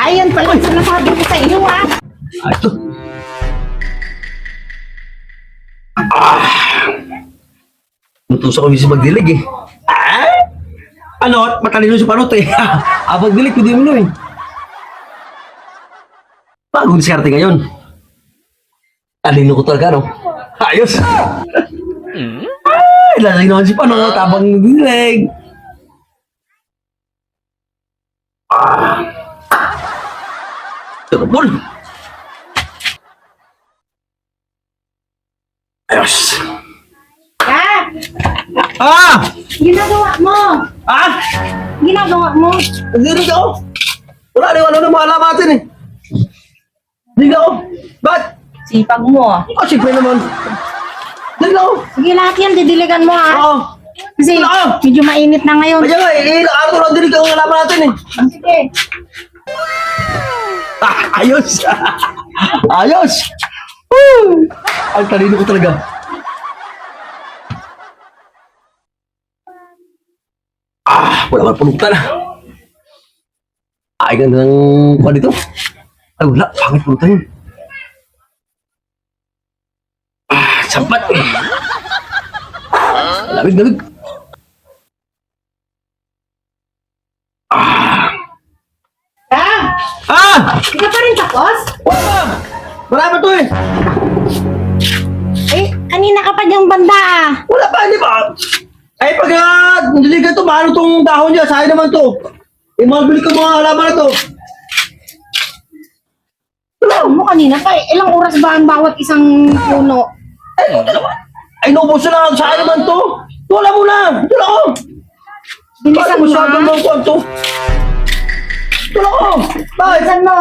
Ayan pala yung sinasabi ko sa iyo, ha? Ito. Natusa ko minsan magdilig eh. Ano? Matalino si Panot eh. Pagdilig, pwede mo eh. Bagong diskarte ngayon. Talino ko talaga, no? Ayos! Ay, lasing naman si Panot, habang nagdilig. Terpon. Ayos! Ha? Ah! Ginagawa mo! Ah! Ginagawa mo! Nagdilig ako. Wala na mga alamat natin eh. Nagdilig ako. Ba't? Sipag mo, ah. Siyempre naman. Nagdilig ako. Sige, lahat yan, didiligan mo, ha? Oo. Kasi Wala. medyo mainit na ngayon. Kaya nga eh, araw ko lang dilig ang alaman natin eh. Sige. Ayos! Ayos! Woo! Ang talino ko talaga. Wala man pulutan na. Ay, ganda ng kuha dito. Ay, wala. Pangit pulutan yun. Sampat. Lamig. Ha? Hindi ka pa rin tapos? Wala! Marami to eh. Eh, kanina ka pa diyang banda, ah. Wala pa, di ba? Ay, pag nililigan to, maano tong dahon niya? Sayang naman to. Eh, mabili ko mga halaman na to. Alam mo kanina pa, eh. Ilang oras ba ang bawat isang puno? Ay, naubos na lang. Sayang naman to. Wala mo na. Wala ko. Bilisan mo, Masyado ha? lang ko to. Wala ko. Bakit? Bilisan mo.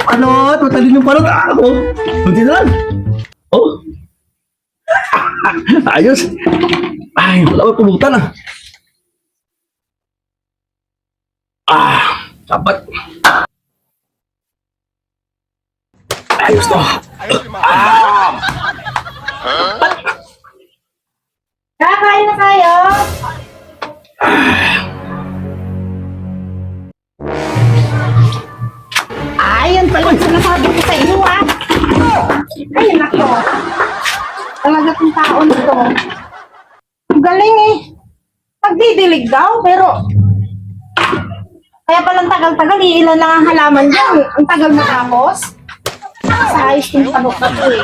Ano? Matalino pa lang ako. Buti na lang. Oh. Ayos. Ay, wala ko pulutan ah. Dapat. Ayos to. Kakain na tayo. Ayan pala yung sinasabi ko sa iyo, ha? Ay, nako. Talaga kong tao nito. Ang galing eh. Nagdidilig daw, pero kaya palang tagal-tagal, iilan lang ang halaman dyan. Ang tagal matapos. Sa ayos yung panok na to eh.